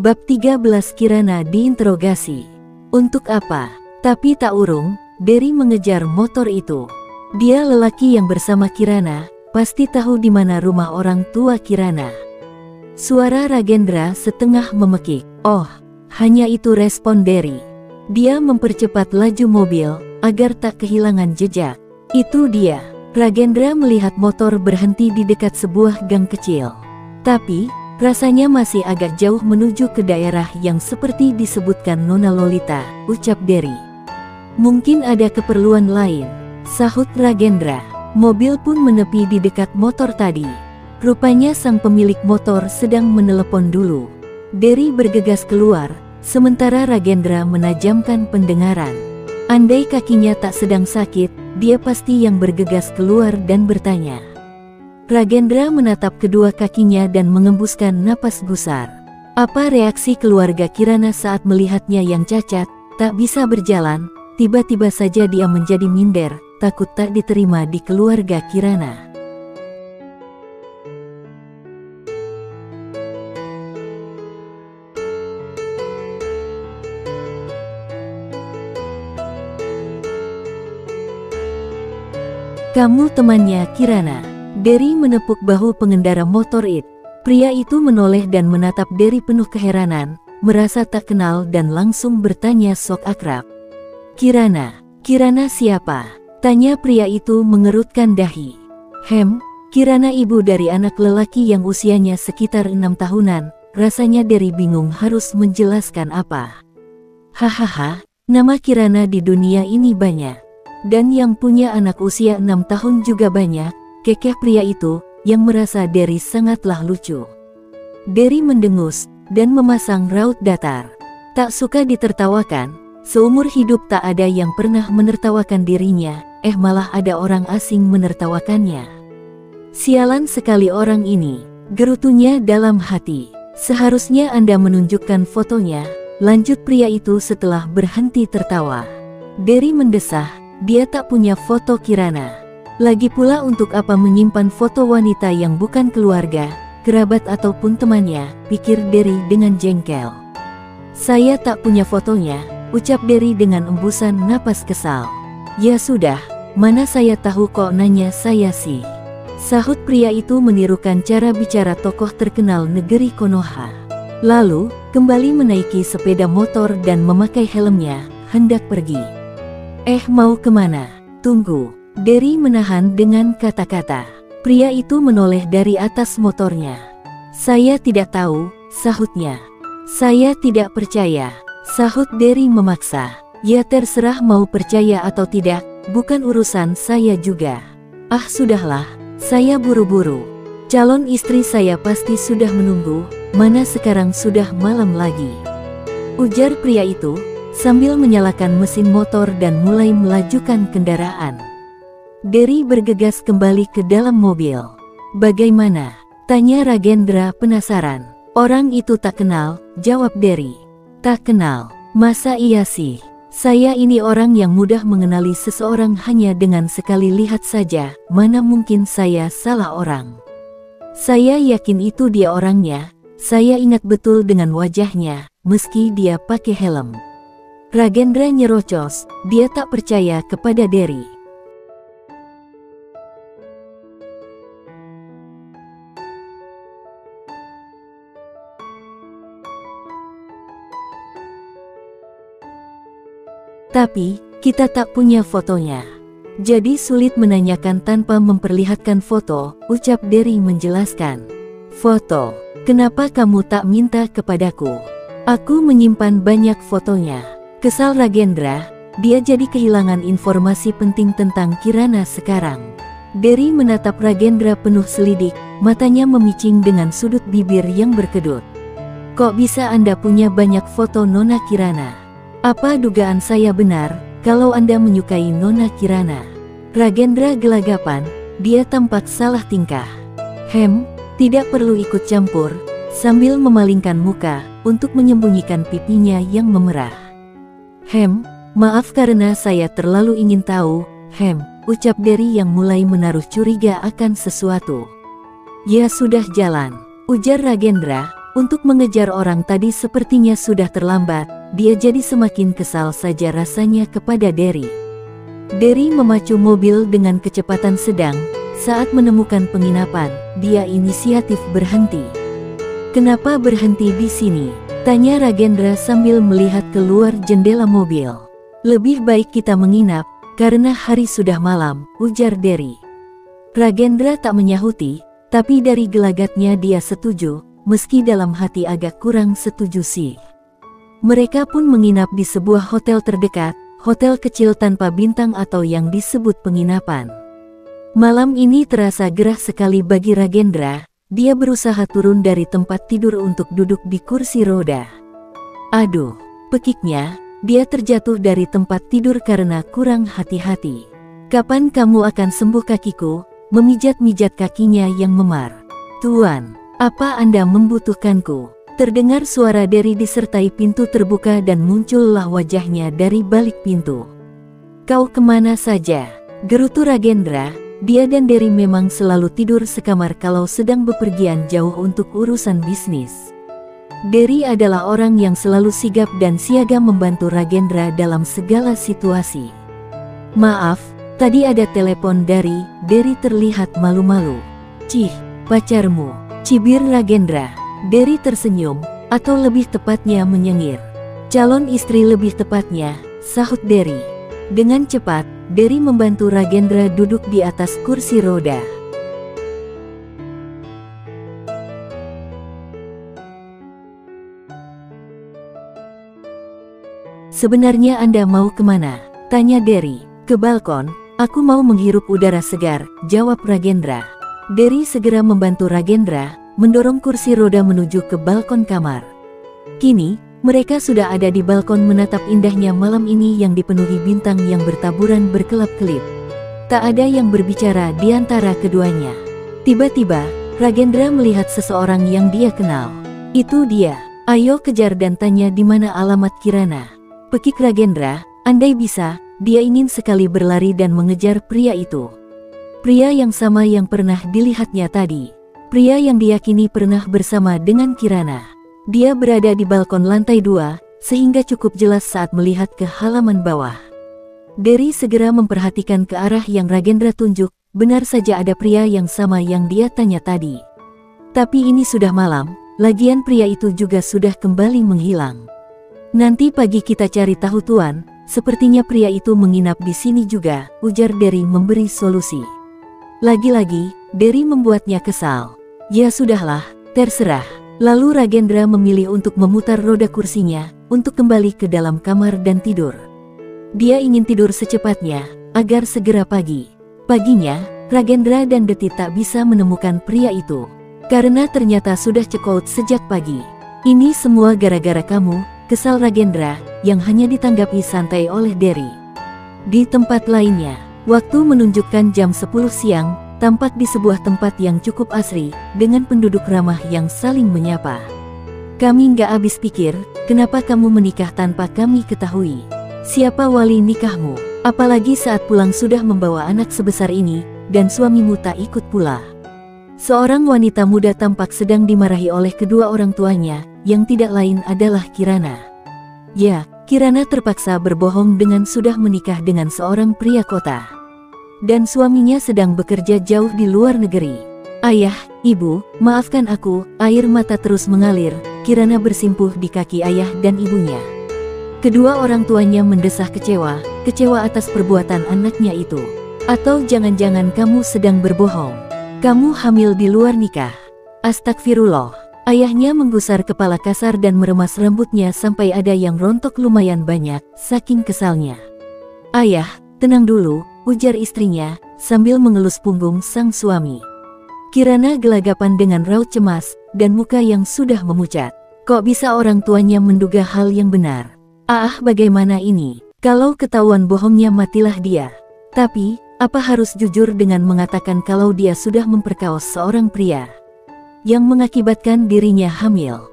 Bab 13 Kirana diinterogasi. Untuk apa? Tapi tak urung, Derry mengejar motor itu. Dia lelaki yang bersama Kirana, pasti tahu di mana rumah orang tua Kirana. Suara Ragendra setengah memekik. Oh, hanya itu, respon Derry. Dia mempercepat laju mobil, agar tak kehilangan jejak. Itu dia. Ragendra melihat motor berhenti di dekat sebuah gang kecil. Tapi, rasanya masih agak jauh menuju ke daerah yang seperti disebutkan Nona Lolita, ucap Derry. Mungkin ada keperluan lain, sahut Ragendra. Mobil pun menepi di dekat motor tadi. Rupanya sang pemilik motor sedang menelepon dulu. Derry bergegas keluar, sementara Ragendra menajamkan pendengaran. Andai kakinya tak sedang sakit, dia pasti yang bergegas keluar dan bertanya. Ragendra menatap kedua kakinya dan mengembuskan napas gusar. Apa reaksi keluarga Kirana saat melihatnya yang cacat, tak bisa berjalan? Tiba-tiba saja dia menjadi minder, takut tak diterima di keluarga Kirana. Kamu temannya Kirana? Derry menepuk bahu pengendara motor itu. Pria itu menoleh dan menatap Derry penuh keheranan, merasa tak kenal dan langsung bertanya sok akrab. Kirana? Kirana siapa? Tanya pria itu mengerutkan dahi. Kirana ibu dari anak lelaki yang usianya sekitar 6 tahunan. Rasanya Derry bingung harus menjelaskan apa. Hahaha, nama Kirana di dunia ini banyak. Dan yang punya anak usia 6 tahun juga banyak, kekeh pria itu, yang merasa Derry sangatlah lucu. Derry mendengus, dan memasang raut datar. Tak suka ditertawakan, seumur hidup tak ada yang pernah menertawakan dirinya, malah ada orang asing menertawakannya. Sialan sekali orang ini, gerutunya dalam hati. Seharusnya Anda menunjukkan fotonya, lanjut pria itu setelah berhenti tertawa. Derry mendesah. Dia tak punya foto Kirana. Lagi pula untuk apa menyimpan foto wanita yang bukan keluarga, kerabat ataupun temannya, pikir Derry dengan jengkel. Saya tak punya fotonya, ucap Derry dengan embusan napas kesal. Ya sudah, mana saya tahu kok nanya saya sih. Sahut pria itu menirukan cara bicara tokoh terkenal negeri Konoha. Lalu, kembali menaiki sepeda motor dan memakai helmnya, hendak pergi. Mau kemana? Tunggu. Derry menahan dengan kata-kata. Pria itu menoleh dari atas motornya. Saya tidak tahu, sahutnya. Saya tidak percaya, sahut Derry memaksa. Ya terserah mau percaya atau tidak, bukan urusan saya juga. Ah sudahlah, saya buru-buru. Calon istri saya pasti sudah menunggu, mana sekarang sudah malam lagi. Ujar pria itu, sambil menyalakan mesin motor dan mulai melajukan kendaraan. Derry bergegas kembali ke dalam mobil. Bagaimana? Tanya Ragendra penasaran. Orang itu tak kenal, jawab Derry. Tak kenal? Masa iya sih? Saya ini orang yang mudah mengenali seseorang hanya dengan sekali lihat saja, mana mungkin saya salah orang. Saya yakin itu dia orangnya, saya ingat betul dengan wajahnya, meski dia pakai helm. Ragendra nyerocos, dia tak percaya kepada Derry. Tapi, kita tak punya fotonya. Jadi sulit menanyakan tanpa memperlihatkan foto, ucap Derry menjelaskan. Foto? Kenapa kamu tak minta kepadaku? Aku menyimpan banyak fotonya. Kesal Ragendra, dia jadi kehilangan informasi penting tentang Kirana sekarang. Derry menatap Ragendra penuh selidik, matanya memicing dengan sudut bibir yang berkedut. Kok bisa Anda punya banyak foto Nona Kirana? Apa dugaan saya benar, kalau Anda menyukai Nona Kirana? Ragendra gelagapan, dia tampak salah tingkah. Tidak perlu ikut campur, sambil memalingkan muka, untuk menyembunyikan pipinya yang memerah. Maaf karena saya terlalu ingin tahu, ucap Derry yang mulai menaruh curiga akan sesuatu. Ya sudah jalan, ujar Ragendra, Untuk mengejar orang tadi sepertinya sudah terlambat, dia jadi semakin kesal saja rasanya kepada Derry. Derry memacu mobil dengan kecepatan sedang. Saat menemukan penginapan, dia inisiatif berhenti. "Kenapa berhenti di sini?" tanya Ragendra sambil melihat keluar jendela mobil. "Lebih baik kita menginap, karena hari sudah malam," ujar Derry. Ragendra tak menyahuti, tapi dari gelagatnya dia setuju, meski dalam hati agak kurang setuju sih. Mereka pun menginap di sebuah hotel terdekat, hotel kecil tanpa bintang atau yang disebut penginapan. Malam ini terasa gerah sekali bagi Ragendra. Dia berusaha turun dari tempat tidur untuk duduk di kursi roda. "Aduh," pekiknya, dia terjatuh dari tempat tidur karena kurang hati-hati. "Kapan kamu akan sembuh?" kakiku, memijat-mijat kakinya yang memar. "Tuan, apa Anda membutuhkanku?" Terdengar suara Derry disertai pintu terbuka dan muncullah wajahnya dari balik pintu. "Kau kemana saja?" gerutu Ragendra. Dia dan Derry memang selalu tidur sekamar kalau sedang bepergian jauh untuk urusan bisnis. Derry adalah orang yang selalu sigap dan siaga membantu Ragendra dalam segala situasi. "Maaf, tadi ada telepon dari," Derry terlihat malu-malu. "Cih, pacarmu," cibir Ragendra. Derry tersenyum, atau lebih tepatnya menyengir. "Calon istri lebih tepatnya," sahut Derry. Dengan cepat, Derry membantu Ragendra duduk di atas kursi roda. "Sebenarnya Anda mau kemana?" tanya Derry. "Ke balkon, aku mau menghirup udara segar," jawab Ragendra. Derry segera membantu Ragendra mendorong kursi roda menuju ke balkon kamar. Kini, mereka sudah ada di balkon menatap indahnya malam ini yang dipenuhi bintang yang bertaburan berkelap-kelip. Tak ada yang berbicara di antara keduanya. Tiba-tiba, Ragendra melihat seseorang yang dia kenal. "Itu dia, ayo kejar dan tanya di mana alamat Kirana," pekik Ragendra. Andai bisa, dia ingin sekali berlari dan mengejar pria itu. Pria yang sama yang pernah dilihatnya tadi. Pria yang diyakini pernah bersama dengan Kirana. Dia berada di balkon lantai 2, sehingga cukup jelas saat melihat ke halaman bawah. Derry segera memperhatikan ke arah yang Ragendra tunjuk. Benar saja ada pria yang sama yang dia tanya tadi. Tapi ini sudah malam, lagian pria itu juga sudah kembali menghilang. "Nanti pagi kita cari tahu tuan, sepertinya pria itu menginap di sini juga," ujar Derry memberi solusi. Lagi-lagi, Derry membuatnya kesal. "Ya sudahlah, terserah." Lalu Ragendra memilih untuk memutar roda kursinya, untuk kembali ke dalam kamar dan tidur. Dia ingin tidur secepatnya, agar segera pagi. Paginya, Ragendra dan Deti tak bisa menemukan pria itu. Karena ternyata sudah cekot sejak pagi. "Ini semua gara-gara kamu," kesal Ragendra, yang hanya ditanggapi santai oleh Derry. Di tempat lainnya, waktu menunjukkan jam 10 siang, tampak di sebuah tempat yang cukup asri, dengan penduduk ramah yang saling menyapa. "Kami nggak habis pikir, kenapa kamu menikah tanpa kami ketahui? Siapa wali nikahmu? Apalagi saat pulang sudah membawa anak sebesar ini, dan suamimu tak ikut pula." Seorang wanita muda tampak sedang dimarahi oleh kedua orang tuanya, yang tidak lain adalah Kirana. Ya, Kirana terpaksa berbohong dengan sudah menikah dengan seorang pria kota. Dan suaminya sedang bekerja jauh di luar negeri. "Ayah, ibu, maafkan aku," air mata terus mengalir. Kirana bersimpuh di kaki ayah dan ibunya. Kedua orang tuanya mendesah kecewa atas perbuatan anaknya itu. "Atau jangan-jangan kamu sedang berbohong? Kamu hamil di luar nikah?" "Astagfirullah." Ayahnya menggusar kepala kasar dan meremas rambutnya sampai ada yang rontok lumayan banyak, saking kesalnya. "Ayah, tenang dulu," ujar istrinya, sambil mengelus punggung sang suami. Kirana gelagapan dengan raut cemas, dan muka yang sudah memucat. Kok bisa orang tuanya menduga hal yang benar? Bagaimana ini? Kalau ketahuan bohongnya matilah dia. Tapi, apa harus jujur dengan mengatakan kalau dia sudah memperkaos seorang pria yang mengakibatkan dirinya hamil?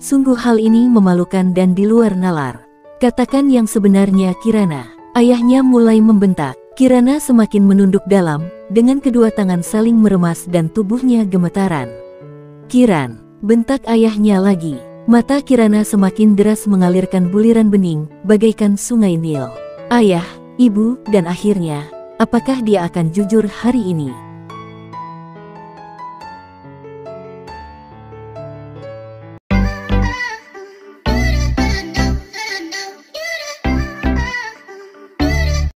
Sungguh hal ini memalukan dan di luar nalar. Katakan yang sebenarnya Kirana. Ayahnya mulai membentak. Kirana semakin menunduk dalam, dengan kedua tangan saling meremas dan tubuhnya gemetaran. "Kiran, bentak ayahnya lagi. Mata Kirana semakin deras mengalirkan buliran bening, bagaikan sungai Nil. Ayah, ibu, dan akhirnya, apakah dia akan jujur hari ini?